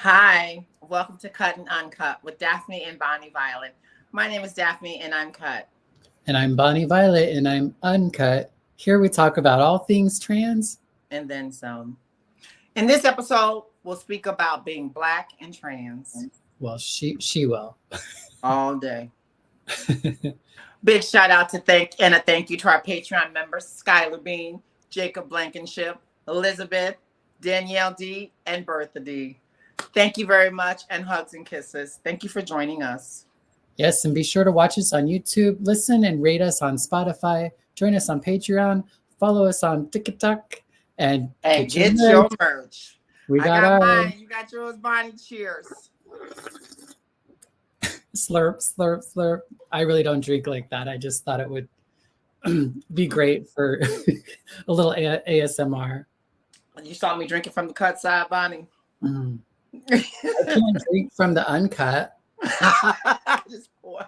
Hi, welcome to Cut and Uncut with Daphne and Bonnie Violet. My name is Daphne and I'm cut. And I'm Bonnie Violet, and I'm uncut. Here we talk about all things trans. And then some. In this episode, we'll speak about being black and trans Well, she will. all day. Big shout out to thank you to our Patreon members, Skylar Bean, Jacob Blankenship, Elizabeth, Danielle D, and Bertha D. Thank you very much, and hugs and kisses. Thank you for joining us. Yes, and be sure to watch us on YouTube, listen and rate us on Spotify, join us on Patreon, follow us on TikTok, and get your merch. We I got mine. You got yours, Bonnie. Cheers. Slurp, slurp, slurp. I really don't drink like that. I just thought it would be great for a little ASMR. You saw me drinking from the cut side, Bonnie. I can't drink from the uncut. Just pour.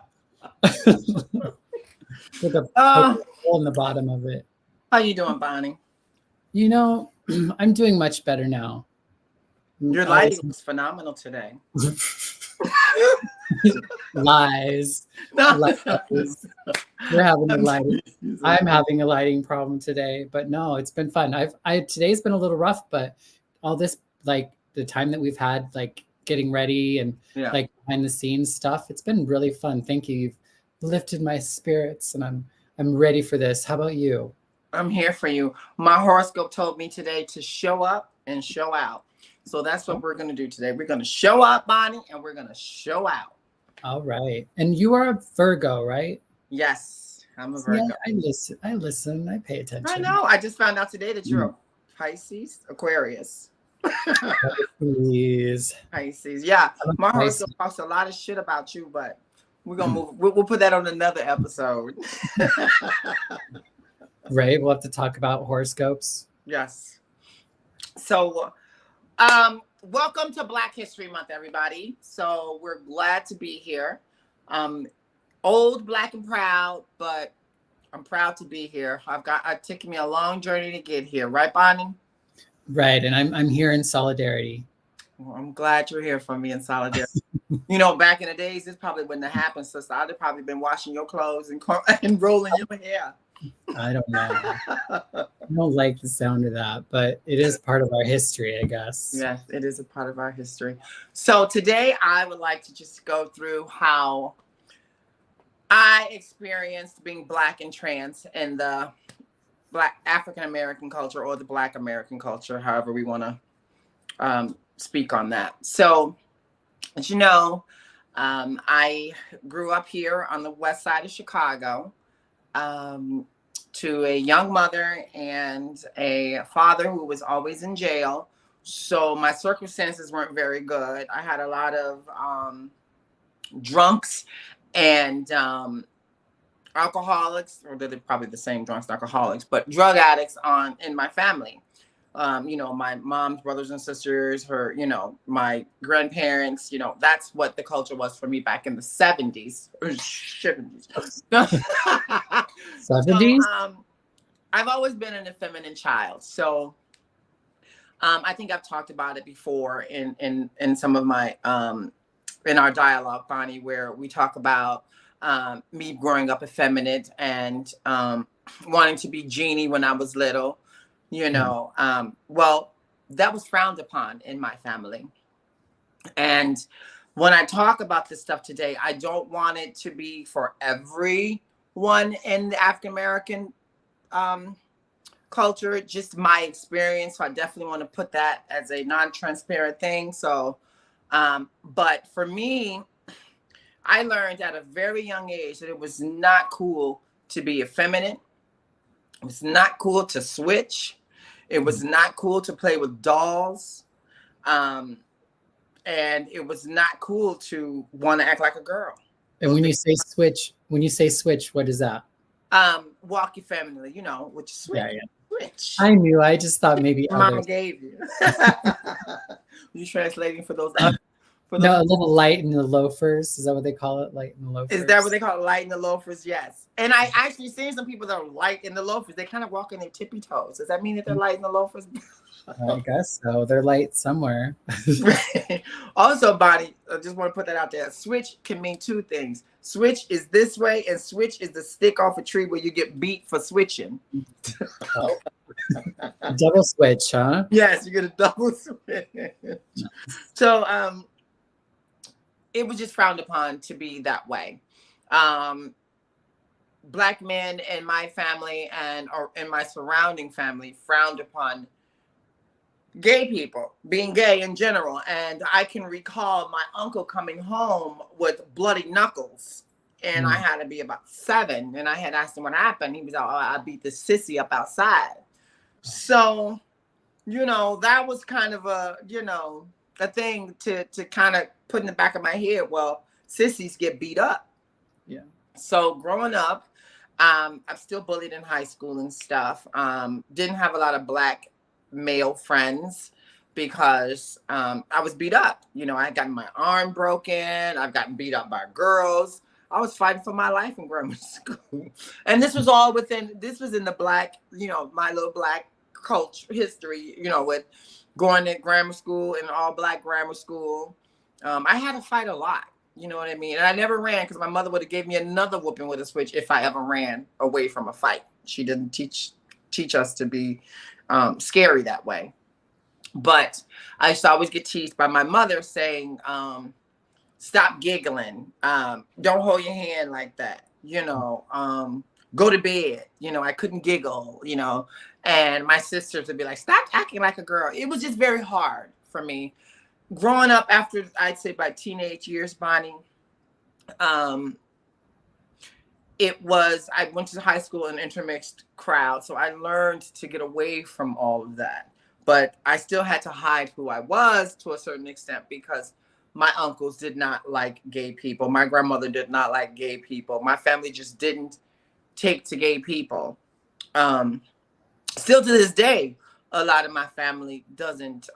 With a hole in the bottom of it. How you doing, Bonnie? You know, I'm doing much better now. Your lighting was phenomenal today. Lies. Lies. You're having a lighting. I'm having a lighting problem today, but no, it's been fun. Today's been a little rough, but all this, like the time that we've had, like getting ready and like behind the scenes stuff, it's been really fun. Thank you. You've lifted my spirits, and I'm ready for this. How about you? I'm here for you. My horoscope told me today to show up and show out. So that's what we're going to do today. We're going to show up, Bonnie, and we're going to show out. All right. And you are a Virgo, right? Yes, I'm a Virgo. Yeah, I listen. I pay attention. I know. I just found out today that you're a Pisces, Aquarius. Pisces. Yeah. My horoscope talks a lot of shit about you, but we're going to move. We'll put that on another episode. Right. We'll have to talk about horoscopes. Yes. So, welcome to Black History Month, everybody. So we're glad to be here. Old, black, and proud, but I'm proud to be here. It's taken me a long journey to get here, right, Bonnie? Right, and I'm here in solidarity. Well, I'm glad you're here for me in solidarity. You know, back in the days, this probably wouldn't have happened, sister. I'd have probably been washing your clothes and rolling your hair. I don't know. I don't like the sound of that, but it is part of our history, I guess. Yes, it is a part of our history. So today I would like to just go through how I experienced being black and trans in the Black African American culture, or the Black American culture, however we want to speak on that. So, as you know, I grew up here on the west side of Chicago. To a young mother and a father who was always in jail. So my circumstances weren't very good. I had a lot of drunks and alcoholics, or they're probably the same drunks and alcoholics, but drug addicts in my family. You know, my mom's brothers and sisters, my grandparents, that's what the culture was for me back in the 70s or 70s. 70s? So, I've always been an effeminate child. So I think I've talked about it before in some of my, in our dialogue, Bonnie, where we talk about me growing up effeminate and wanting to be Jeannie when I was little. Well, that was frowned upon in my family. And when I talk about this stuff today, I don't want it to be for everyone in the African American culture, just my experience. So I definitely want to put that as a non-transparent thing. So, but for me, I learned at a very young age that it was not cool to be effeminate. It was not cool to switch. It was not cool to play with dolls. And it was not cool to want to act like a girl. And when you say switch, what is that? Walk effeminately, which is switch. Yeah. Switch. I knew. I just thought maybe Mama gave you. You translating for those No, a little light in the loafers. Is that what they call it? Light in the loafers. Is that what they call it? Light in the loafers? Yes. And I actually seen some people that are light in the loafers. They kind of walk in their tippy toes. Does that mean that they're light in the loafers? I guess so. They're light somewhere. Also, Bonnie, I just want to put that out there. Switch can mean two things. Switch is this way, and switch is the stick off a tree where you get beat for switching. Oh. Double switch, huh? Yes, you get a double switch. So it was just frowned upon to be that way. Black men in my family and or in my surrounding family frowned upon gay people being gay in general. And I can recall my uncle coming home with bloody knuckles, and I had to be about 7, and I had asked him what happened. He was like, "Oh, I beat this sissy up outside." So, that was kind of a thing to kind of put in the back of my head. Well, sissies get beat up. Yeah. So growing up, I'm still bullied in high school and stuff. Didn't have a lot of Black male friends because I was beat up. I had gotten my arm broken. I've gotten beat up by girls. I was fighting for my life in grammar school. And this was in the Black, my little Black culture history, with going to grammar school and all Black grammar school. I had to fight a lot. You know what I mean? And I never ran because my mother would have gave me another whooping with a switch if I ever ran away from a fight. She didn't teach us to be scary that way. But I used to always get teased by my mother saying, stop giggling. Don't hold your hand like that. Go to bed. I couldn't giggle, and my sisters would be like, stop acting like a girl. It was just very hard for me. Growing up after, I'd say by teenage years, Bonnie, I went to high school in an intermixed crowd. So I learned to get away from all of that. But I still had to hide who I was to a certain extent because my uncles did not like gay people. My grandmother did not like gay people. My family just didn't take to gay people. Still to this day, a lot of my family doesn't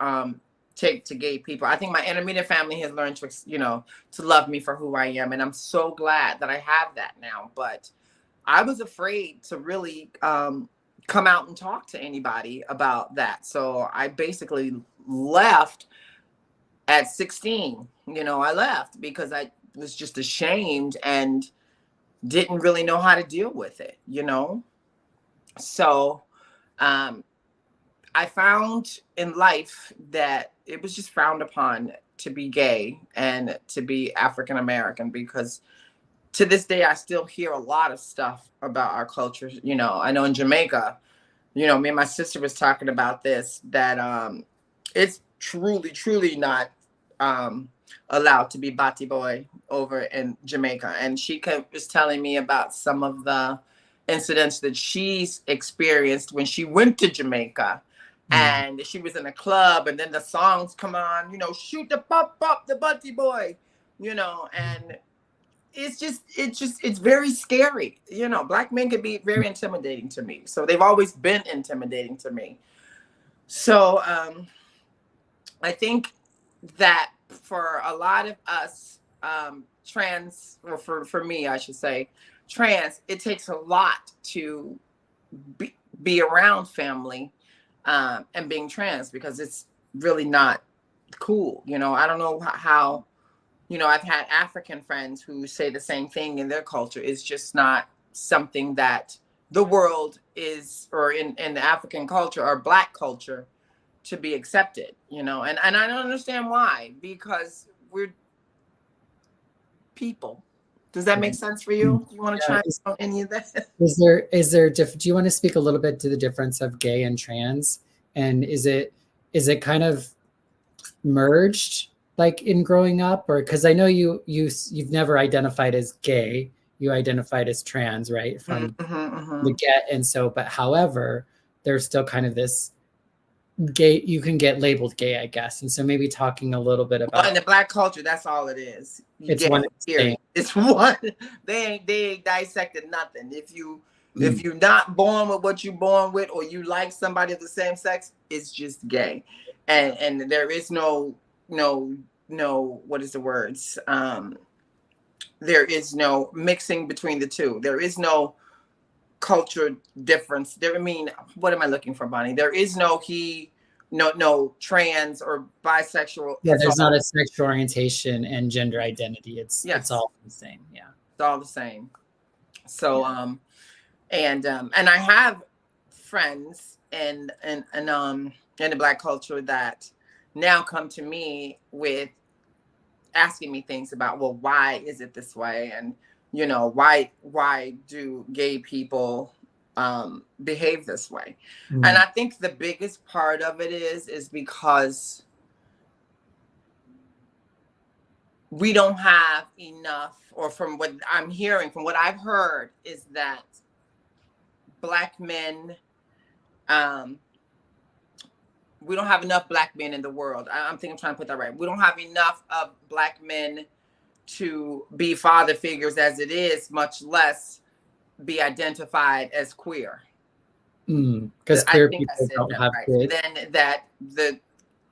take to gay people. I think my intermediate family has learned to love me for who I am. And I'm so glad that I have that now. But I was afraid to really come out and talk to anybody about that. So I basically left at 16. I left because I was just ashamed and didn't really know how to deal with it, So I found in life that it was just frowned upon to be gay and to be African American, because to this day, I still hear a lot of stuff about our culture. I know in Jamaica, me and my sister was talking about this, that it's truly, truly not allowed to be Batty Boy over in Jamaica. And she was telling me about some of the incidents that she's experienced when she went to Jamaica. And she was in a club, and then the songs come on, shoot the pop, the Batty Boy, and it's very scary. Black men can be very intimidating to me. So they've always been intimidating to me. So I think that for a lot of us trans, or for me, I should say, trans, it takes a lot to be around family and being trans, because it's really not cool. I don't know how, I've had African friends who say the same thing in their culture. It's just not something that the world is, or in the African culture or Black culture, to be accepted, and I don't understand why, because we're people. Does that make sense for you? Do you want to try on any of that? Do you want to speak a little bit to the difference of gay and trans? And is it kind of merged, like in growing up, or because I know you've never identified as gay, you identified as trans, right? From the get. And so, but however, there's still kind of this gay, you can get labeled gay, I guess. And so maybe talking a little bit about, in the Black culture, that's all it is. It's one thing. It's one. They ain't dissected nothing. If you're not born with what you're born with, or you like somebody of the same sex, it's just gay. And there is no what is the words? There is no mixing between the two. There is no culture difference. What am I looking for, Bonnie? There is no he no trans or bisexual. Yeah, It's there's not all, a sexual orientation and gender identity. It's yes, all the same. Yeah. it's all the same. So Yeah. and I have friends in the Black culture that now come to me with asking me things about, well, why is it this way, and why do gay people behave this way? And I think the biggest part of it is because we don't have enough, or from what I'm hearing, from what I've heard, is that Black men, um, we don't have enough Black men in the world. I'm thinking, I'm trying to put that right. We don't have enough of Black men to be father figures as it is, much less be identified as queer. Because I queer think I people said don't that have right. kids. Then that the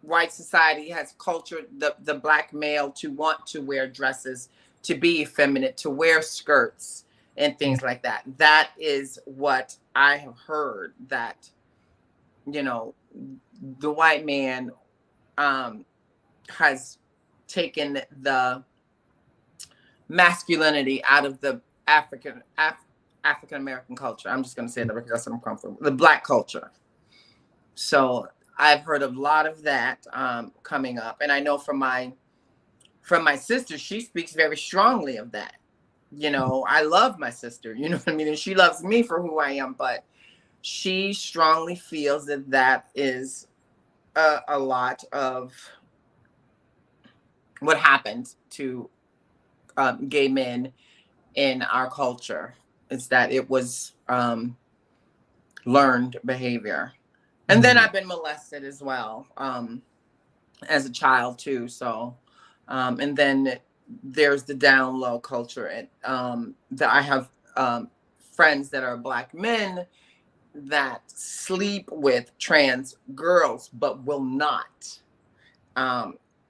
white society has cultured the Black male to want to wear dresses, to be effeminate, to wear skirts and things like that. That is what I have heard, that, the white man has taken the masculinity out of the African American culture. I'm just going to say that because that's what I'm comfortable with. The Black culture. So I've heard a lot of that coming up, and I know from my sister, she speaks very strongly of that. I love my sister, you know what I mean, and she loves me for who I am, but she strongly feels that is a lot of what happened to gay men in our culture. Is that it was learned behavior. And then I've been molested as well, as a child too. So, and then there's the down low culture. And that I have friends that are Black men that sleep with trans girls, but will not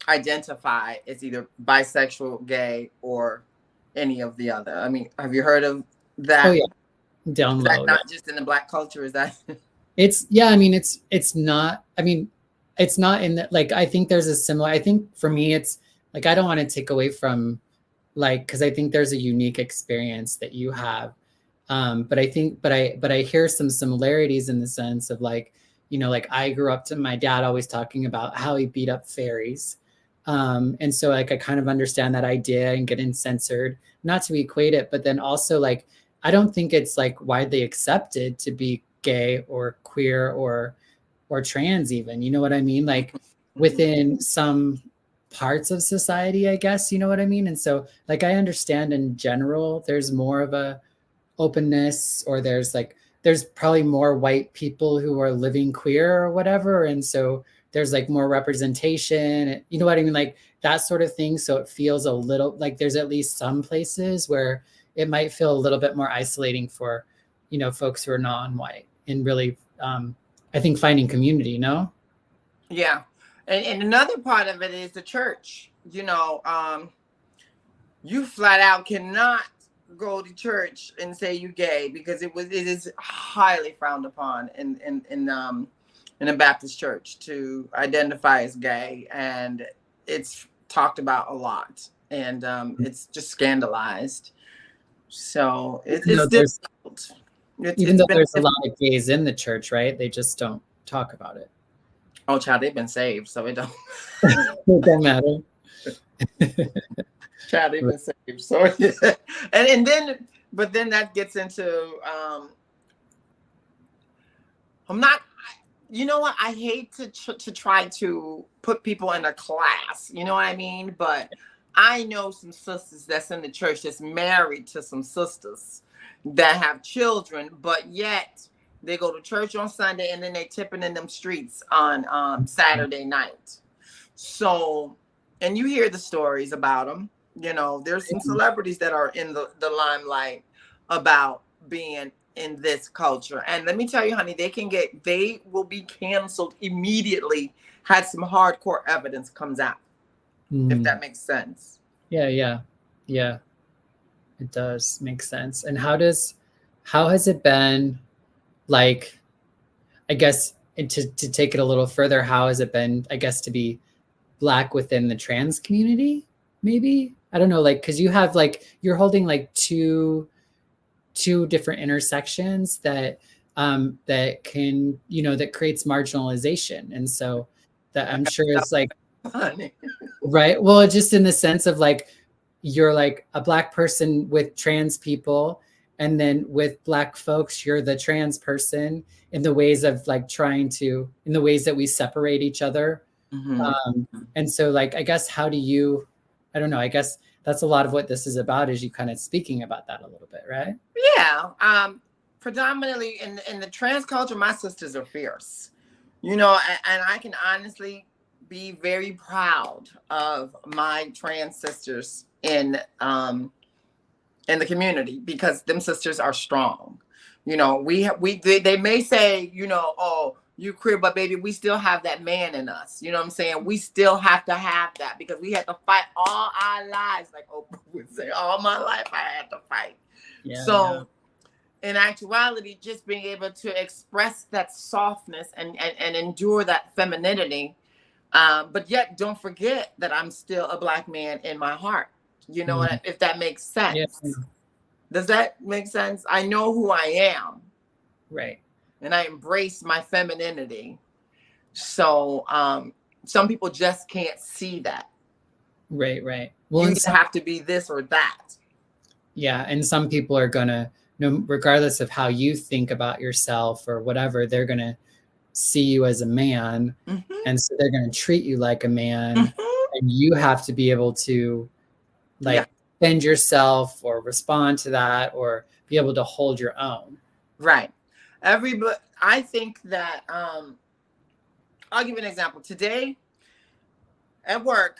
identify as either bisexual, gay, or any of the other. I mean, have you heard of that? Oh yeah, down Is that low. not Yeah. just in the Black culture? Is that? I mean, it's not. I mean, it's not in the, like, I think there's a similar. I think for me, it's like, I don't want to take away from, like, because I think there's a unique experience that you have. But I think, but I hear some similarities in the sense of, like, like, I grew up to my dad always talking about how he beat up fairies. And so, like, I kind of understand that idea and getting censored, not to equate it, but then also, like, I don't think it's like widely accepted to be gay or queer or trans even, you know what I mean? Like, within some parts of society, I guess, you know what I mean? And so, like, I understand in general, there's more of a openness, or there's probably more white people who are living queer or whatever. And so there's like more representation, you know what I mean? Like that sort of thing. So it feels a little like there's at least some places where it might feel a little bit more isolating for, folks who are non-white, and really, I think finding community, no? Yeah. And another part of it is the church. You flat out cannot go to church and say you gay, because it is highly frowned upon in a Baptist church to identify as gay, and it's talked about a lot, and it's just scandalized. So it's difficult. Even though Been there's a difficult. lot of gays in the church, right? They just don't talk about it. Oh, child, they've been saved, so it don't. It don't matter. Child, they've been saved. So yeah. and then, but then that gets into I'm not. You know what? I hate to try to put people in a class. You know what I mean? But I know some sisters that's in the church that's married to some sisters that have children, but yet they go to church on Sunday and then they tipping in them streets on Saturday night. So, and you hear the stories about them. There's some celebrities that are in the limelight about being in this culture. And let me tell you, honey, they will be canceled immediately had some hardcore evidence comes out. If that makes sense. Yeah. It does make sense. And how has it been, like, I guess, and to take it a little further, how has it been, I guess, to be Black within the trans community? Maybe, I don't know, like, because you have like, you're holding like two different intersections that that can, you know, that creates marginalization. And so that I'm sure is like, Funny. right. Well, just in the sense of like, you're like a Black person with trans people, and then with Black folks, you're the trans person, in the ways of like trying to, in the ways that we separate each other. Mm-hmm. And so like, I guess, how do you, I don't know, I guess that's a lot of what this is about, is you kind of speaking about that a little bit, right? Yeah. Predominantly in the trans culture, my sisters are fierce, you know, and I can honestly be very proud of my trans sisters in the community, because them sisters are strong. You know, they may say, you know, oh, you queer, but baby, we still have that man in us. You know what I'm saying? We still have to have that, because we had to fight all our lives. Like Oprah would say, all my life I had to fight. Yeah, so in actuality, just being able to express that softness and endure that femininity, but yet don't forget that I'm still a Black man in my heart. You know, if that makes sense. Yeah. Does that make sense? I know who I am. Right. And I embrace my femininity. So some people just can't see that. Right, right. Well, you either have to be this or that. Yeah, and some people are gonna, regardless of how you think about yourself or whatever, they're gonna see you as a man, and so they're gonna treat you like a man, and you have to be able to like defend yourself or respond to that, or be able to hold your own. Right. I think that I'll give you an example. Today at work,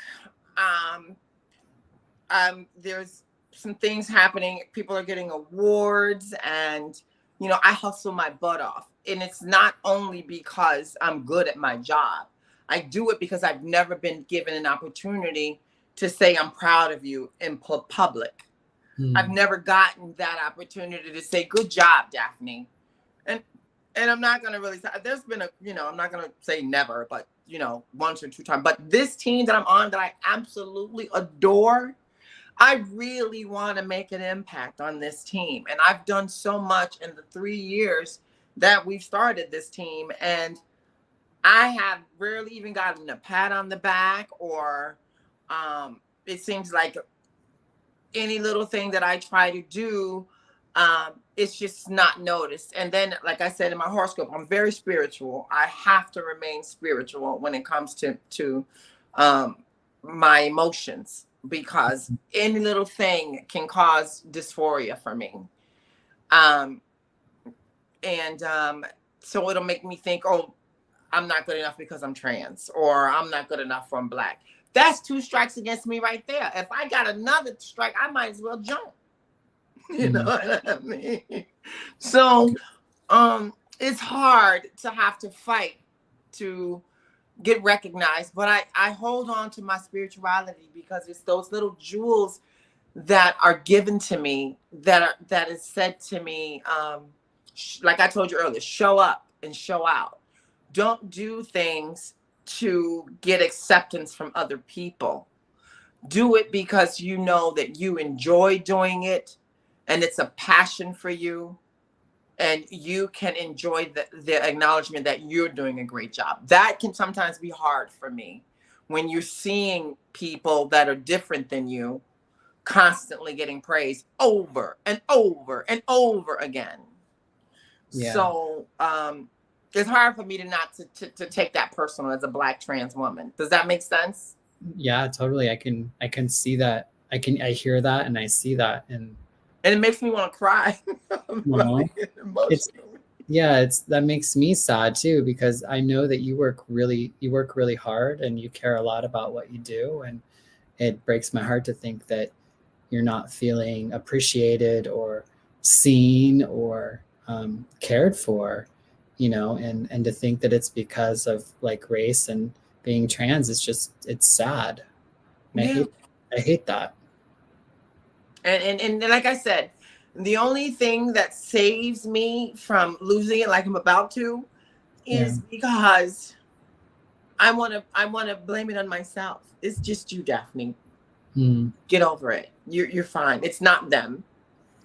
there's some things happening. People are getting awards, and you know, I hustle my butt off. And it's not only because I'm good at my job. I do it because I've never been given an opportunity to say I'm proud of you in public. I've never gotten that opportunity to say, good job, Daphne. And I'm not going to really say, there's been I'm not going to say never, but, once or two times. But this team that I'm on, that I absolutely adore, I really want to make an impact on this team. And I've done so much in the 3 years that we've started this team. And I have rarely even gotten a pat on the back, or it seems like any little thing that I try to do, it's just not noticed. And then, like I said in my horoscope, I'm very spiritual. I have to remain spiritual when it comes to my emotions, because any little thing can cause dysphoria for me. So it'll make me think, oh, I'm not good enough because I'm trans, or I'm not good enough for I'm Black. That's 2 strikes against me right there. If I got another strike, I might as well jump. You know what I mean? So it's hard to have to fight to get recognized, but I hold on to my spirituality, because it's those little jewels that are given to me, that is said to me, like I told you earlier, show up and show out. Don't do things to get acceptance from other people. Do it because you know that you enjoy doing it, and it's a passion for you, and you can enjoy the acknowledgement that you're doing a great job. That can sometimes be hard for me, when you're seeing people that are different than you constantly getting praised over and over and over again. Yeah. So it's hard for me to not to take that personal as a Black trans woman. Does that make sense? Yeah, totally. I can see that. I hear that, and I see that, and it makes me want to cry. That makes me sad too, because I know that you work really hard, and you care a lot about what you do, and it breaks my heart to think that you're not feeling appreciated or seen or cared for, and to think that it's because of like race and being trans. It's sad. And I hate that. And like I said, the only thing that saves me from losing it, like I'm about to, is because I want to blame it on myself. It's just you, Daphne. Get over it. You're fine. It's not them.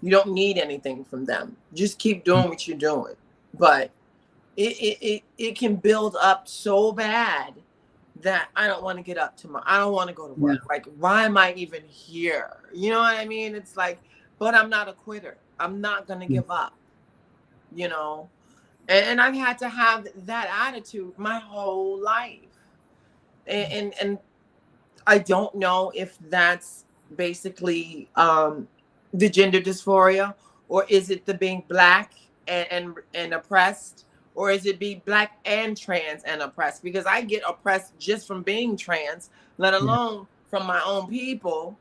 You don't need anything from them. Just keep doing what you're doing. But it can build up so bad that I don't want to get up tomorrow. I don't want to go to work. Like, why am I even here? You know what I mean? It's like, but I'm not a quitter. I'm not going to give up, you know? And I've had to have that attitude my whole life. And I don't know if that's basically the gender dysphoria, or is it the being Black and oppressed, or is it be Black and trans and oppressed? Because I get oppressed just from being trans, let alone from my own people.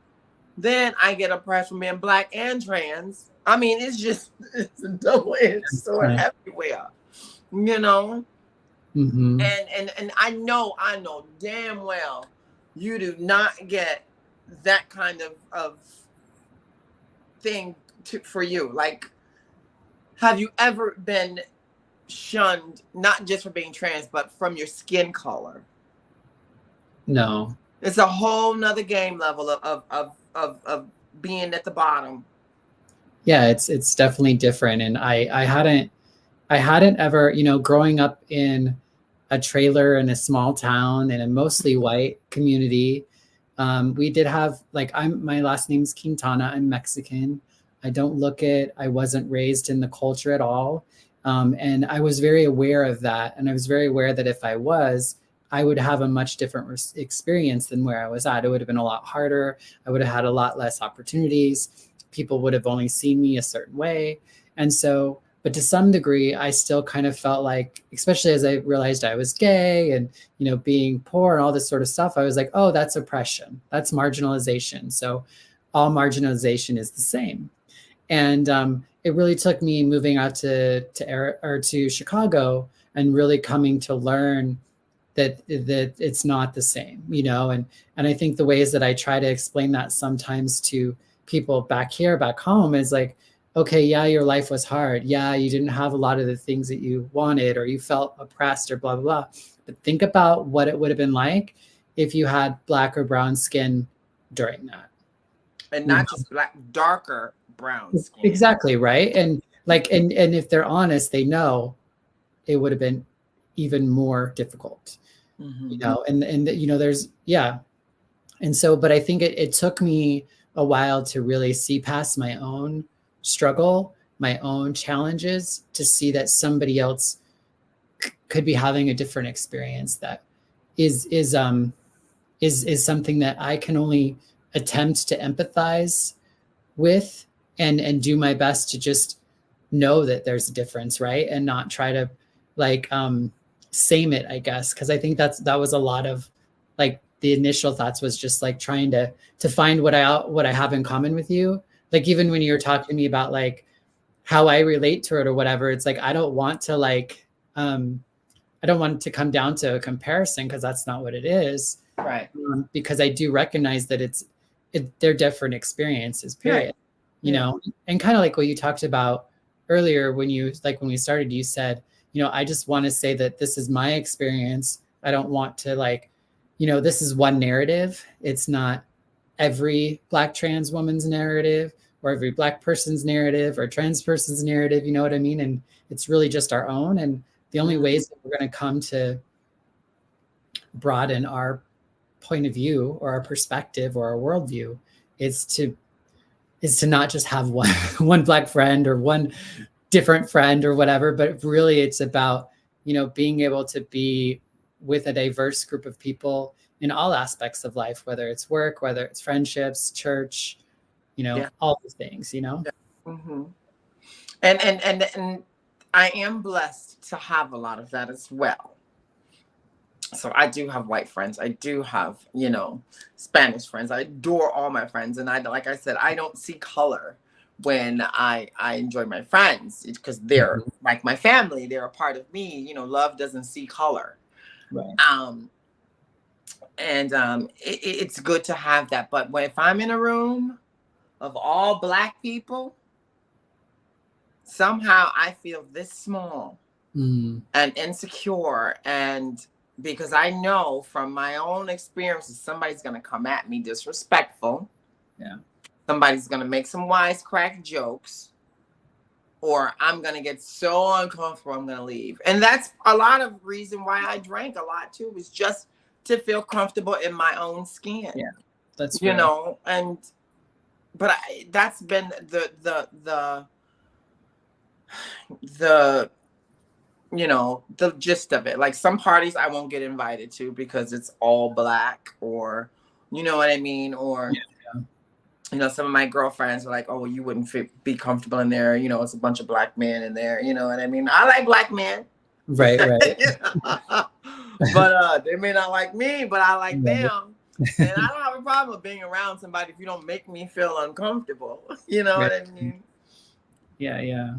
Then I get oppressed from being Black and trans. I mean, it's a double-edged sword everywhere, you know. And I know damn well you do not get that kind of thing for you. Like, have you ever been shunned, not just for being trans, but from your skin color? No. It's a whole nother game level of being at the bottom. Yeah, it's definitely different. And I hadn't ever, you know, growing up in a trailer in a small town in a mostly white community. We did have, like, my last name's Quintana. I'm Mexican. I don't look it. I wasn't raised in the culture at all. And I was very aware of that. And I was very aware that if I would have a much different experience than where I was at. It would have been a lot harder. I would have had a lot less opportunities. People would have only seen me a certain way. And so, but to some degree, I still kind of felt like, especially as I realized I was gay and, you know, being poor and all this sort of stuff, I was like, oh, that's oppression. That's marginalization. So all marginalization is the same. And it really took me moving out to Chicago and really coming to learn that it's not the same, you know. And I think the ways that I try to explain that sometimes to people back home is like, okay, yeah, your life was hard. Yeah, you didn't have a lot of the things that you wanted, or you felt oppressed, or blah, blah, blah. But think about what it would have been like if you had Black or brown skin during that. And not just Black, darker brown skin. Exactly, right? And like, and if they're honest, they know it would have been even more difficult, you know, and you know, and so, but I think it took me a while to really see past my own struggle, my own challenges, to see that somebody else could be having a different experience that is something that I can only attempt to empathize with and do my best to just know that there's a difference, right? And not try to like same it, I guess, because I think that was a lot of like the initial thoughts was just like trying to find what I have in common with you. Like even when you were talking to me about like how I relate to it or whatever, it's like I don't want to like I don't want it to come down to a comparison, because that's not what it is. Right. Because I do recognize that they're different experiences, period. Right. You know, and kind of like what you talked about earlier when we started, you said, you know, I just want to say that this is my experience. I don't want to like, you know, this is one narrative. It's not every Black trans woman's narrative or every Black person's narrative or trans person's narrative. You know what I mean? And it's really just our own. And the only ways that we're going to come to broaden our point of view or our perspective or our worldview is to not just have one Black friend or one different friend or whatever, but really it's about, you know, being able to be with a diverse group of people in all aspects of life, whether it's work, whether it's friendships, church, you know, all the things, you know. And I am blessed to have a lot of that as well. So I do have white friends. I do have, you know, Spanish friends. I adore all my friends. And like I said, I don't see color when I enjoy my friends, because they're like my family. They're a part of me. You know, love doesn't see color. Right. It's good to have that. But if I'm in a room of all Black people, somehow I feel this small. and insecure, and because I know from my own experiences somebody's going to come at me disrespectful. Yeah. Somebody's going to make some wisecrack jokes, or I'm going to get so uncomfortable I'm going to leave. And that's a lot of reason why I drank a lot too, was just to feel comfortable in my own skin. Yeah. That's you know, and but that's been the you know, the gist of it. Like some parties I won't get invited to because it's all black, or you know what I mean, or you know, some of my girlfriends are like, oh, you wouldn't be comfortable in there, you know, it's a bunch of black men in there, you know what I mean. I like black men, right. but they may not like me, but I like them. And I don't have a problem with being around somebody if you don't make me feel uncomfortable. You know what I mean? Yeah.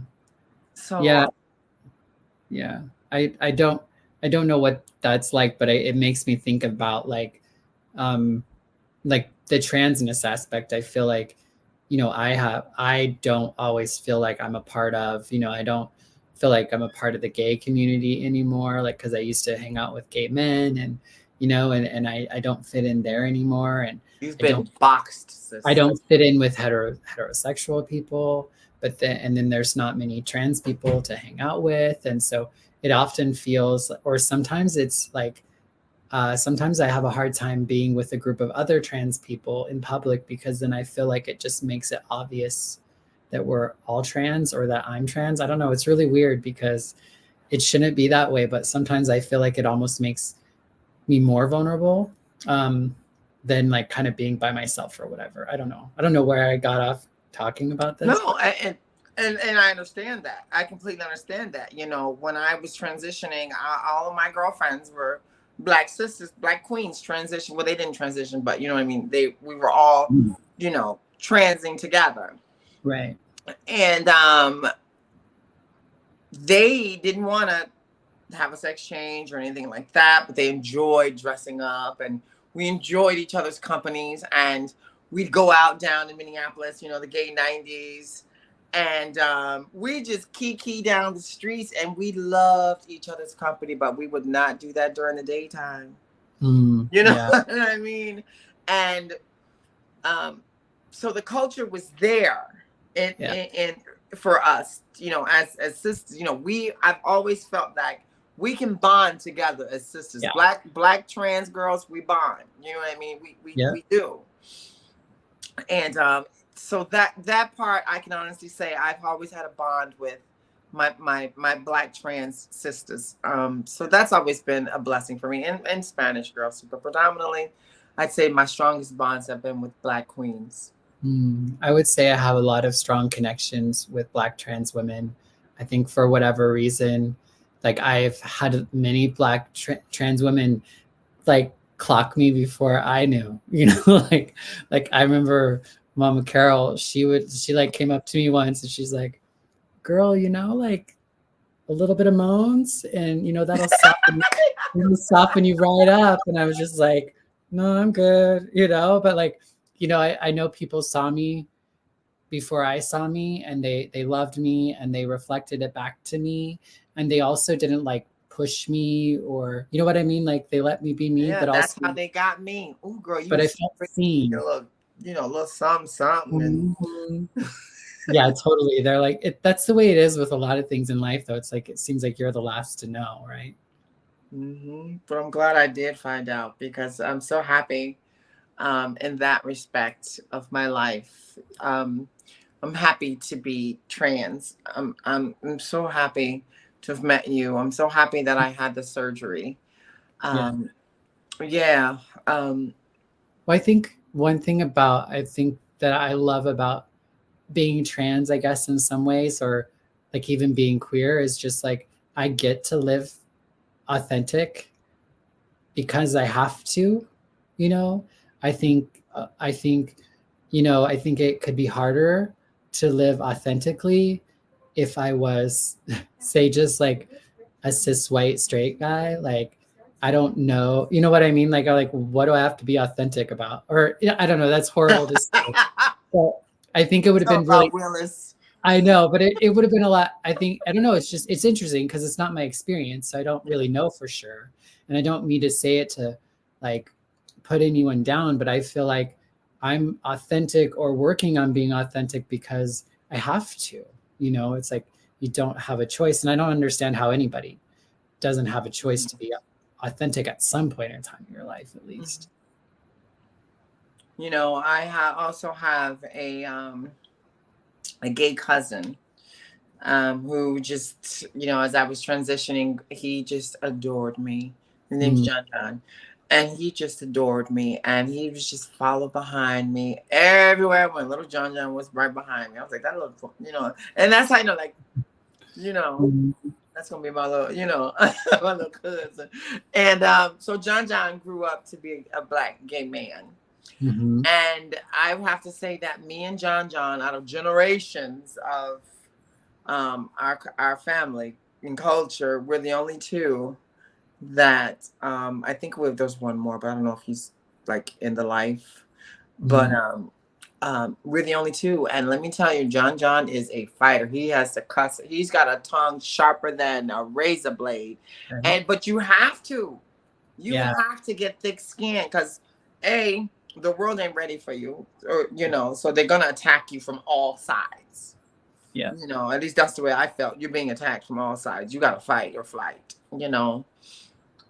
So yeah. I don't know what that's like, but it makes me think about like the transness aspect. I feel like, you know, I don't always feel like I'm a part of, you know, I don't feel like I'm a part of the gay community anymore, like because I used to hang out with gay men, and you know, and I don't fit in there anymore, and you've been boxed, sister. I don't fit in with heterosexual people, but then there's not many trans people to hang out with, and so it often feels, or sometimes it's like sometimes I have a hard time being with a group of other trans people in public, because then I feel like it just makes it obvious that we're all trans or that I'm trans. I don't know. It's really weird because it shouldn't be that way, but sometimes I feel like it almost makes me more vulnerable than like kind of being by myself or whatever. I don't know. I don't know where I got off talking about this. No, and I understand that. I completely understand that. You know, when I was transitioning, all of my girlfriends were Black sisters, Black queens transition. Well, they didn't transition, but you know what I mean? We were all, you know, transing together. Right. And they didn't want to have a sex change or anything like that, but they enjoyed dressing up, and we enjoyed each other's companies, and we'd go out down in Minneapolis, you know, the gay 90s. And we just kiki down the streets, and we loved each other's company, but we would not do that during the daytime. You know what I mean? And so the culture was there, and for us, you know, as sisters, you know, I've always felt like we can bond together as sisters. Black trans girls, we bond. You know what I mean? We do. And so that part, I can honestly say I've always had a bond with my Black trans sisters. So that's always been a blessing for me, and Spanish girls, but predominantly I'd say my strongest bonds have been with Black queens. I would say I have a lot of strong connections with Black trans women. I think for whatever reason, like I've had many Black trans women like clock me before I knew, you know, like I remember Mama Carol, she like came up to me once and she's like, girl, you know, like a little bit of moans and, you know, that'll soften you right up. And I was just like, no, I'm good, you know, but like, you know, I know people saw me before I saw me, and they loved me and they reflected it back to me. And they also didn't like push me, or you know what I mean? Like they let me be me, yeah, but that's also how they got me. Oh, girl, you but I felt seen. A little something. Mm-hmm. Yeah, totally. They're like, that's the way it is with a lot of things in life, though. It's like, it seems like you're the last to know, right? But I'm glad I did find out, because I'm so happy in that respect of my life. I'm happy to be trans. I'm so happy to have met you. I'm so happy that I had the surgery. Well, I think one thing that I love about being trans, I guess, in some ways, or like even being queer, is just like I get to live authentic because I have to, you know. I think you know, I think it could be harder to live authentically if I was say just like a cis white straight guy. Like I don't know, you know what I mean? Like what do I have to be authentic about? Or I don't know, that's horrible to say. But I think it would have been really Willis. I know, but it would have been a lot. I think, I don't know. It's interesting because it's not my experience. So I don't really know for sure. And I don't mean to say it to like put anyone down, but I feel like I'm authentic or working on being authentic because I have to. It's like you don't have a choice. And I don't understand how anybody doesn't have a choice to be authentic at some point in time in your life, at least. I also have a gay cousin who just, as I was transitioning, he just adored me. His name's John John. And he just adored me. And he was just follow behind me everywhere I went. Little John John was right behind me. I was like, that little, and that's how that's going to be my little, my little cousin. And so John John grew up to be a Black gay man. Mm-hmm. And I have to say that me and John John, out of generations of our family and culture, we're the only two that I think there's one more, but I don't know if he's like in the life. But we're the only two. And let me tell you, John John is a fighter. He has to cuss. He's got a tongue sharper than a razor blade. But you have to. You have to get thick skin because the world ain't ready for you, or so they're gonna attack you from all sides. Yeah. At least that's the way I felt. You're being attacked from all sides. You gotta fight or flight,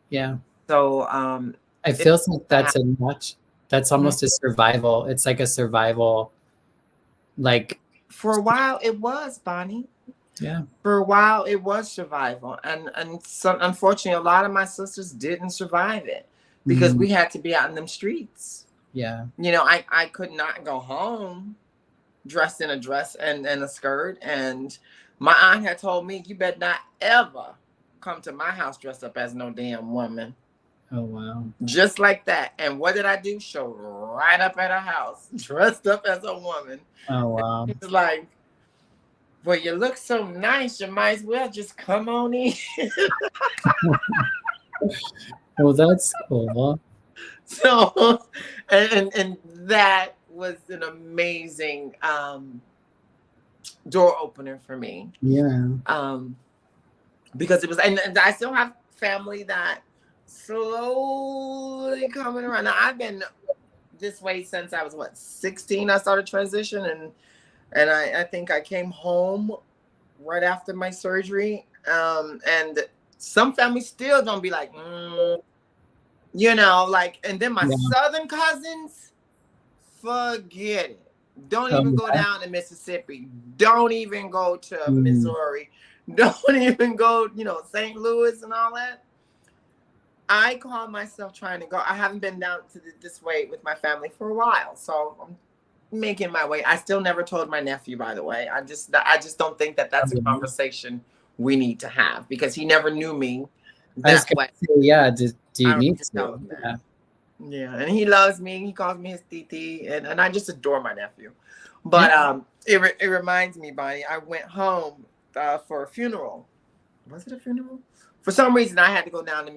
Yeah. So I feel like that's almost a survival. It's like a survival, like for a while it was, Bonnie. Yeah. For a while it was survival. And so unfortunately a lot of my sisters didn't survive it because we had to be out in them streets. Yeah. I could not go home dressed in a dress and a skirt. And my aunt had told me, you better not ever come to my house dressed up as no damn woman. Oh, wow. Just like that. And what did I do? Show right up at her house, dressed up as a woman. Oh, wow. It's like, well, you look so nice, you might as well just come on in. Well, that's cool. So, and that was an amazing door opener for me. Yeah. Because it was, and I still have family that slowly coming around. Now, I've been this way since I was 16. I started transition, and I think I came home right after my surgery. And some families still don't be like, and then my southern cousins, forget it. Don't even go down to Mississippi. Don't even go to Missouri. Don't even go, St. Louis and all that. I call myself trying to go. I haven't been down to this way with my family for a while. So I'm making my way. I still never told my nephew, by the way. I just don't think that that's a conversation we need to have because he never knew me that way. Do you need to? Yeah, and he loves me. He calls me his titi, and I just adore my nephew. But it reminds me, Bonnie, I went home for a funeral. Was it a funeral? For some reason, I had to go down to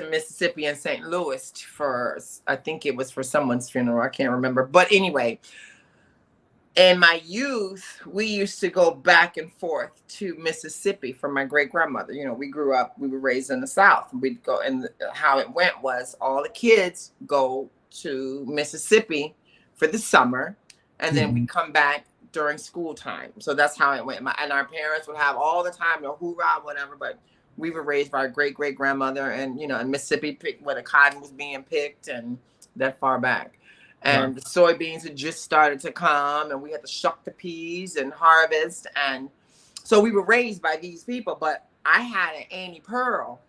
Mississippi and St. Louis for, I think it was for someone's funeral. I can't remember. But anyway, in my youth, we used to go back and forth to Mississippi for my great grandmother. We grew up, we were raised in the South. We'd go, and how it went was all the kids go to Mississippi for the summer, and then we come back during school time. So that's how it went. And our parents would have all the time, hoorah, whatever. But we were raised by a great great grandmother, and in Mississippi, where the cotton was being picked, and that far back. And the soybeans had just started to come, and we had to shuck the peas and harvest. And so we were raised by these people. But I had an Annie Pearl,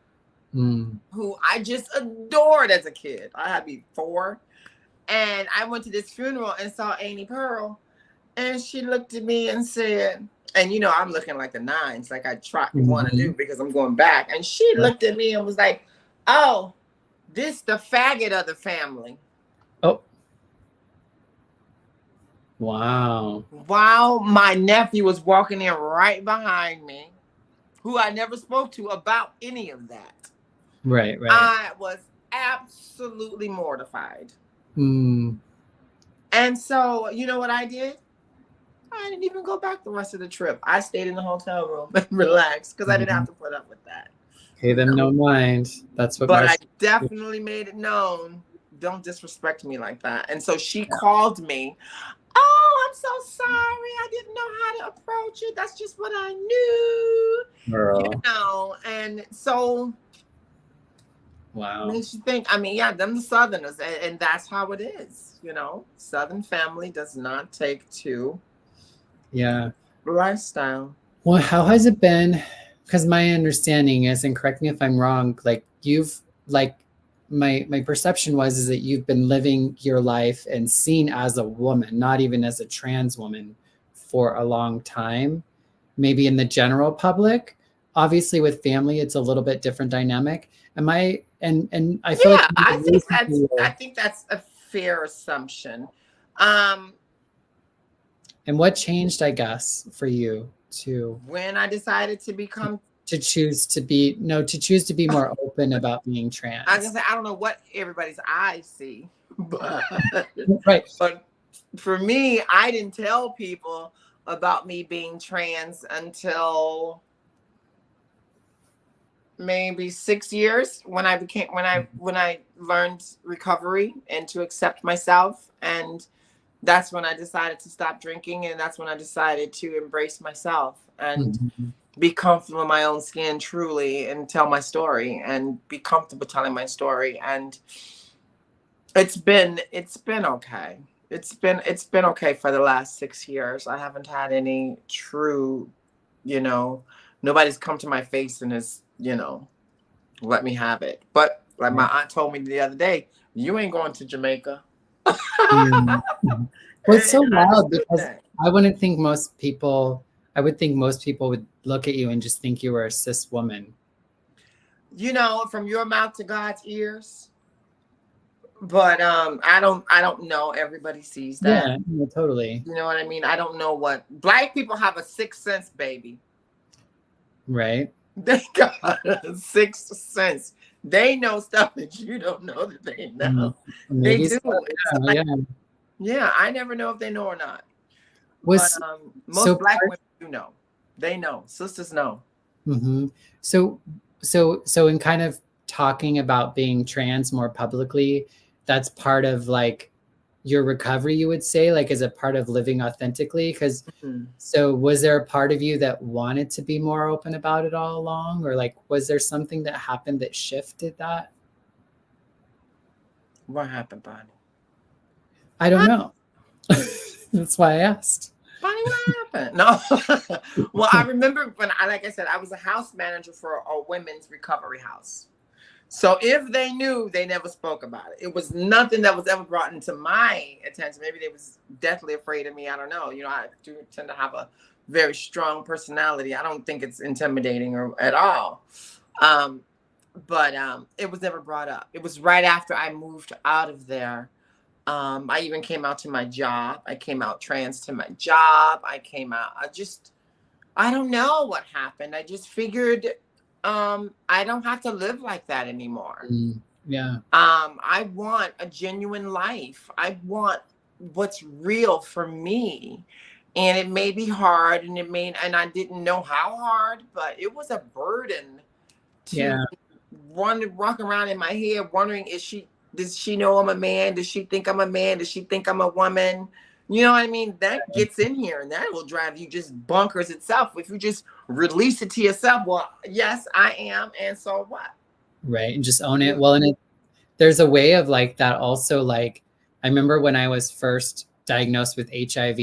who I just adored as a kid. I had to be 4. And I went to this funeral and saw Annie Pearl. And she looked at me and said, and I'm looking like the 9s, like I want to do because I'm going back. And she looked at me and was like, oh, this the faggot of the family. Oh. Wow. While my nephew was walking in right behind me, who I never spoke to about any of that. Right. I was absolutely mortified. And so, you know what I did? I didn't even go back the rest of the trip. I stayed in the hotel room and relaxed because I didn't have to put up with that. Pay them no mind. That's what. But I definitely made it known, don't disrespect me like that. And so she called me. Oh, I'm so sorry. I didn't know how to approach it. That's just what I knew. Girl. You know, and so wow. makes you think. I mean, yeah, them the Southerners, and that's how it is. You know, Southern family does not take to lifestyle. Well, how has it been? Because my understanding is, and correct me if I'm wrong, like you've like my perception is that you've been living your life and seen as a woman, not even as a trans woman, for a long time. Maybe in the general public, obviously with family, it's a little bit different dynamic. Am I? And I feel like I think that's a fair assumption. And what changed, I guess, for you to when I decided to choose to be more open about being trans? I was gonna say, I don't know what everybody's eyes see, but right. But for me, I didn't tell people about me being trans until maybe 6 years when I learned recovery and to accept myself. And that's when I decided to stop drinking, and that's when I decided to embrace myself and be comfortable in my own skin truly, and tell my story and be comfortable telling my story. And it's been okay. It's been okay for the last 6 years. I haven't had any true, nobody's come to my face and has, let me have it. But like my aunt told me the other day, you ain't going to Jamaica. Well, it's so wild because I would think most people would look at you and just think you were a cis woman. From your mouth to God's ears. But I don't know. Everybody sees that. Yeah, totally. You know what I mean? I don't know what Black people have a sixth sense, baby. Right. They got a sixth sense. They know stuff that you don't know that they know. They do. Yeah, I never know if they know or not. But most Black women do know. They know. Sisters know. Mm-hmm. So in kind of talking about being trans more publicly, that's part of like your recovery, you would say, like as a part of living authentically? Because so was there a part of you that wanted to be more open about it all along? Or like, was there something that happened that shifted that? What happened, Bonnie? I don't know. That's why I asked. Bonnie, what happened? No. Well, I remember when like I said, I was a house manager for a women's recovery house. So if they knew, they never spoke about it. It was nothing that was ever brought into my attention. Maybe they was deathly afraid of me. I don't know. I do tend to have a very strong personality. I don't think it's intimidating or at all. But it was never brought up. It was right after I moved out of there. I even came out to my job. I came out trans to my job. I don't know what happened. I just figured I don't have to live like that anymore. Yeah. I want a genuine life. I want what's real for me. And it may be hard, and I didn't know how hard, but it was a burden to walk around in my head wondering, does she know I'm a man? Does she think I'm a man? Does she think I'm a woman? You know what I mean? That gets in here, and that will drive you just bonkers itself. If you just release it to yourself, well, yes, I am, and so what? Right, and just own it. Well, and there's a way of like that also. Like, I remember when I was first diagnosed with HIV,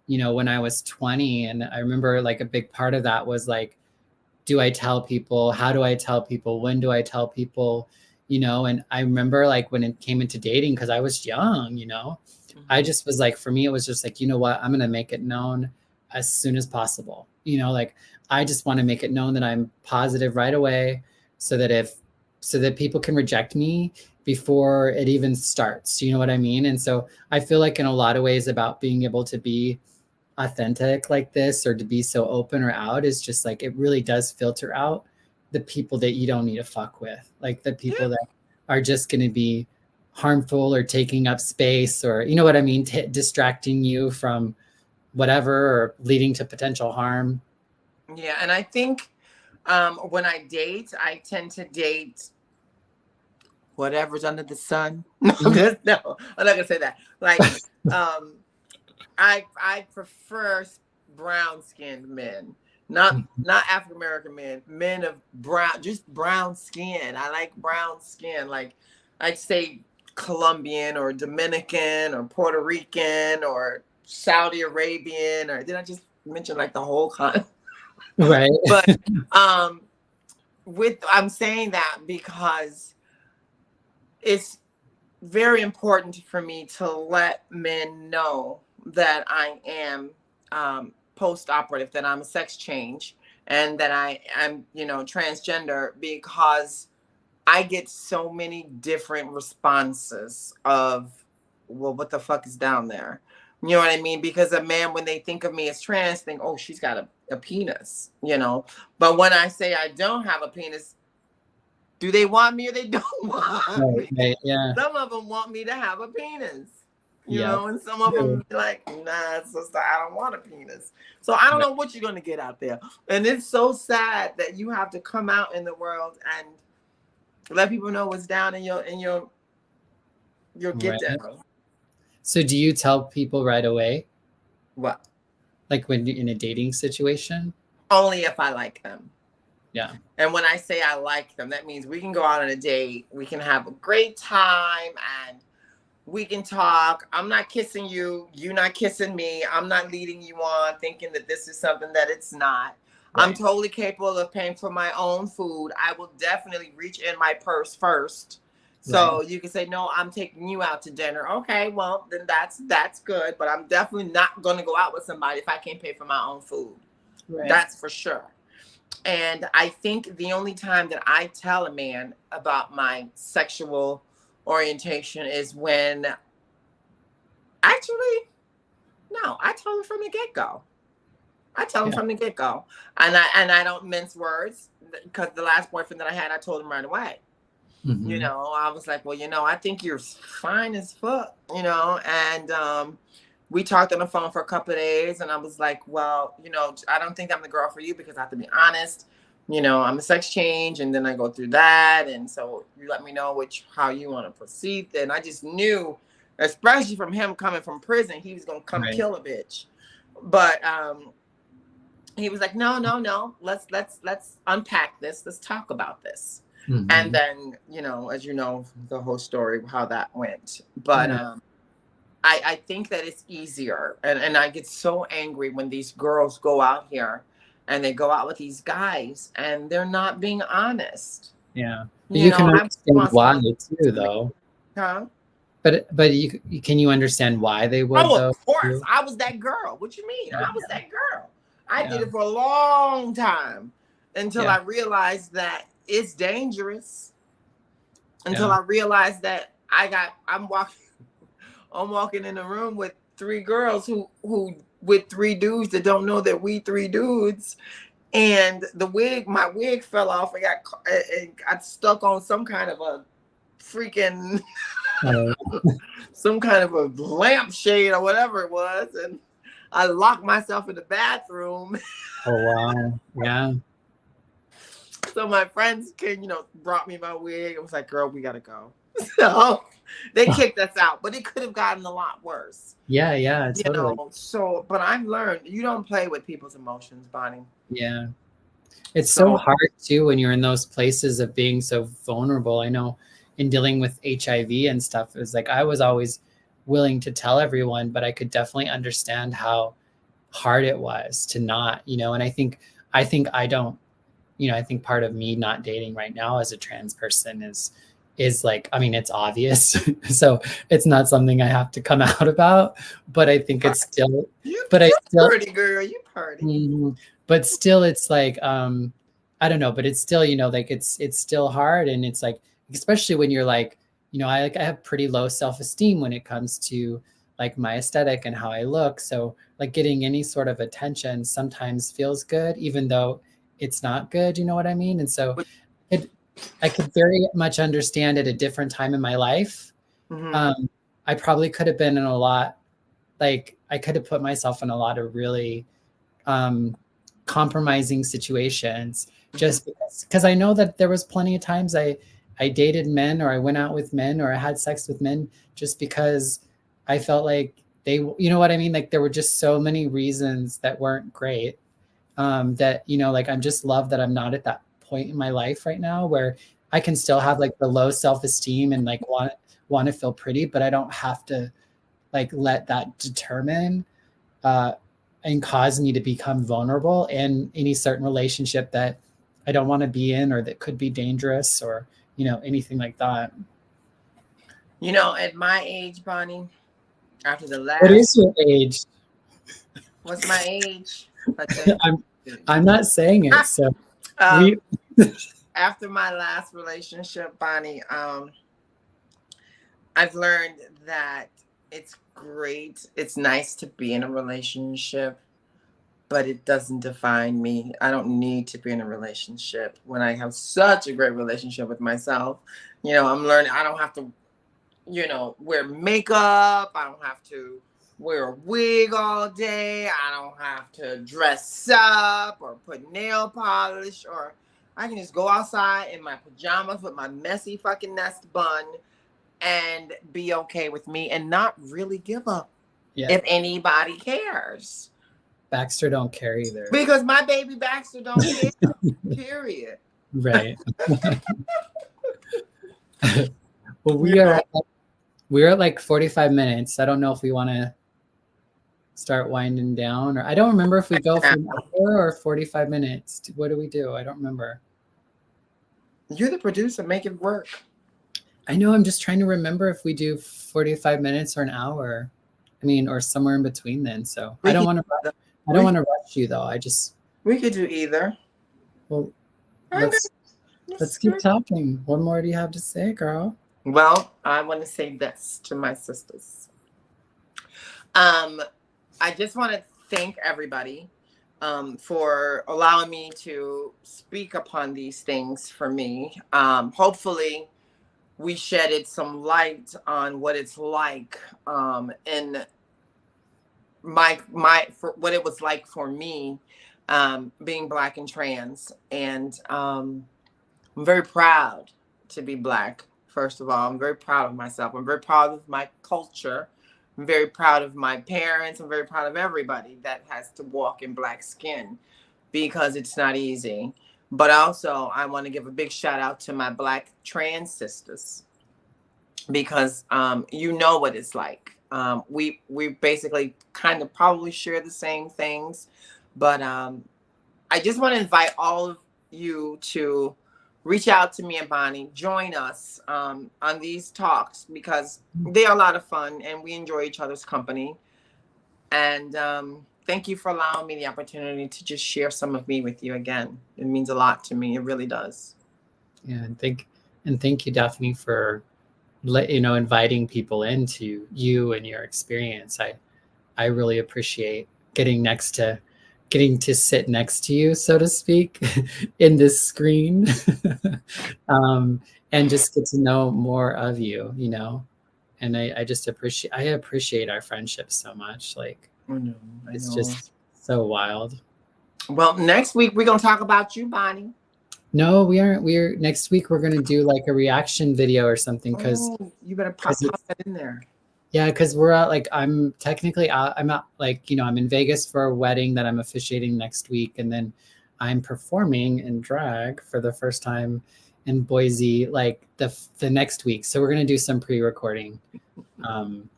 when I was 20, and I remember like a big part of that was like, do I tell people? How do I tell people? When do I tell people? And I remember like when it came into dating, because I was young, I just was like, for me, it was just like, you know what, I'm going to make it known as soon as possible. Like I just want to make it known that I'm positive right away so that people can reject me before it even starts. You know what I mean? And so I feel like in a lot of ways about being able to be authentic like this, or to be so open or out, is just like, it really does filter out the people that you don't need to fuck with, like the people that are just going to be harmful or taking up space, or you know what I mean, distracting you from whatever, or leading to potential harm. Yeah, and I think when I date, I tend to date whatever's under the sun. No, no, I'm not gonna say that. Like, I prefer brown skinned men, not African American men, men of just brown skin. I like brown skin. Like, I'd say Colombian or Dominican or Puerto Rican or Saudi Arabian, or did I just mention like the whole con? Right. But I'm saying that because it's very important for me to let men know that I am post-operative, that I'm a sex change, and that I'm, transgender, because I get so many different responses of, well, what the fuck is down there? You know what I mean? Because a man, when they think of me as trans, think, oh, she's got a penis, But when I say I don't have a penis, do they want me or they don't want me? Right, yeah. Some of them want me to have a penis, Yep. and some of them be like, nah, sister, I don't want a penis. So I don't know what you're going to get out there. And it's so sad that you have to come out in the world and let people know what's down in your get down. So do you tell people right away? What? Like when you're in a dating situation? Only if I like them. Yeah. And when I say I like them, that means we can go out on a date, we can have a great time, and we can talk. I'm not kissing you, you're not kissing me. I'm not leading you on thinking that this is something that it's not. Right. I'm totally capable of paying for my own food. I will definitely reach in my purse first. So you can say, no, I'm taking you out to dinner. Okay, well, then that's good. But I'm definitely not going to go out with somebody if I can't pay for my own food. Right. That's for sure. And I think the only time that I tell a man about my sexual orientation is when, actually, no, I tell him from the get-go. I tell him from the get-go. And I don't mince words, because the last boyfriend that I had, I told him right away. Mm-hmm. I was like, well, I think you're fine as fuck, and we talked on the phone for a couple of days, and I was like, well, I don't think I'm the girl for you, because I have to be honest. I'm a sex change, and then I go through that. And so you let me know how you want to proceed. And I just knew, especially from him coming from prison, he was going to come kill a bitch. But he was like, no, let's unpack this. Let's talk about this. Mm-hmm. And then, as you know, the whole story, how that went. But I think that it's easier. And I get so angry when these girls go out here and they go out with these guys and they're not being honest. Yeah. But you can understand why too, though. Huh? But can you understand why they would? Oh, of course. Too? I was that girl. What you mean? I was that girl. I did it for a long time until I realized that it's dangerous. Until I realized that I'm walking in a room with 3 girls who with 3 dudes that don't know that we 3 dudes, and my wig fell off and got stuck on some kind of a freaking some kind of a lampshade or whatever it was, and I locked myself in the bathroom. Oh wow. Yeah. So my friends brought me my wig. I was like, girl, we gotta go. So they kicked us out, but it could have gotten a lot worse. Yeah, totally. So, but I've learned you don't play with people's emotions, Bonnie. Yeah. It's so hard too when you're in those places of being so vulnerable. I know in dealing with HIV and stuff, it was like I was always willing to tell everyone, but I could definitely understand how hard it was to not, and I think I don't, I think part of me not dating right now as a trans person is like, I mean, it's obvious. So it's not something I have to come out about, but I think it's still, pretty girl, you party. Mm-hmm. But still it's like, I don't know, but it's still, like it's still hard. And it's like, especially when you're like, I have pretty low self-esteem when it comes to like my aesthetic and how I look. So like getting any sort of attention sometimes feels good, even though it's not good. You know what I mean? And so I could very much understand at a different time in my life. Mm-hmm. I probably could have been in a lot like I could have put myself in a lot of really compromising situations just because I know that there was plenty of times I dated men, or I went out with men, or I had sex with men just because I felt like they, you know what I mean? Like there were just so many reasons that weren't great. That, you know, like I'm just love that I'm not at that point in my life right now where I can still have like the low self-esteem and like want to feel pretty, but I don't have to like let that determine and cause me to become vulnerable in any certain relationship that I don't want to be in, or that could be dangerous, or, you know, anything like that. You know, at my age, Bonnie, after the last. What is your age? What's my age? I'm not saying it. So after my last relationship, Bonnie, I've learned that it's great. It's nice to be in a relationship, but it doesn't define me. I don't need to be in a relationship when I have such a great relationship with myself. You know, I'm learning I don't have to, you know, wear makeup. I don't have to wear a wig all day. I don't have to dress up or put nail polish, or I can just go outside in my pajamas with my messy fucking nest bun and be okay with me and not really give up if anybody cares. Baxter don't care either. Because my baby Baxter don't care. Period. Right. Well, we're at like 45 minutes. I don't know if we want to start winding down, or I don't remember if we go for an hour or 45 minutes. What do we do? I don't remember. You're the producer. Make it work. I know. I'm just trying to remember if we do 45 minutes or an hour. I mean, or somewhere in between then. So I don't want to rush you though. We could do either. Well, let's keep talking. What more do you have to say, girl? Well, I want to say this to my sisters. I just want to thank everybody for allowing me to speak upon these things for me. Hopefully, we shedded some light on what it's like in for what it was like for me being Black and trans. And I'm very proud to be Black. First of all, I'm very proud of myself. I'm very proud of my culture. I'm very proud of my parents. I'm very proud of everybody that has to walk in Black skin, because it's not easy. But also, I want to give a big shout out to my Black trans sisters, because you know what it's like. We basically kind of probably share the same things, but I just want to invite all of you to reach out to me and Bonnie, join us on these talks, because they are a lot of fun and we enjoy each other's company. And thank you for allowing me the opportunity to just share some of me with you again. It means a lot to me. It really does. Yeah, and thank you, Daphne, for inviting people into you and your experience. I really appreciate getting to sit next to you, so to speak, in this screen, and just get to know more of you, you know. And I just appreciate our friendship so much. Like, I know. It's just so wild. Well, next week we're gonna talk about you, Bonnie. No, we aren't. Next week we're gonna do like a reaction video or something, because you better pop that in there. Yeah, because we're out, like, I'm technically out. I'm out, like, you know, I'm in Vegas for a wedding that I'm officiating next week. And then I'm performing in drag for the first time in Boise, like the next week. So we're going to do some pre-recording. Some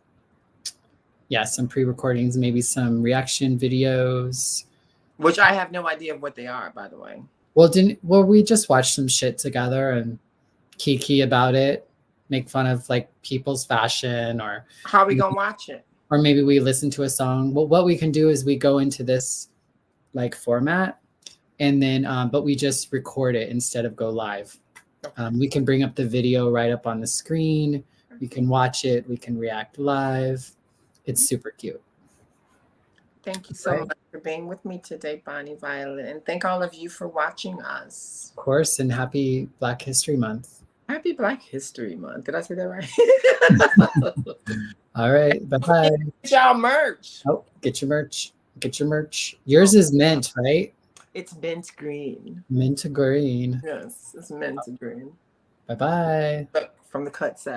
pre-recordings, maybe some reaction videos. Which I have no idea of what they are, by the way. Well, we just watched some shit together and kiki about it. Make fun of like people's fashion, or how are we gonna watch it? Or maybe we listen to a song. Well, what we can do is we go into this like format, and then but we just record it instead of go live. We can bring up the video right up on the screen. We can watch it. We can react live. It's super cute. Thank you so much for being with me today, Bonnie Violet, and thank all of you for watching us. Of course, and happy Black History Month. Happy Black History Month. Did I say that right? All right. Bye-bye. Get y'all merch. Oh, get your merch. Get your merch. Yours is mint, right? It's mint green. Mint green. Yes, it's mint green. Bye-bye. But from the cut side.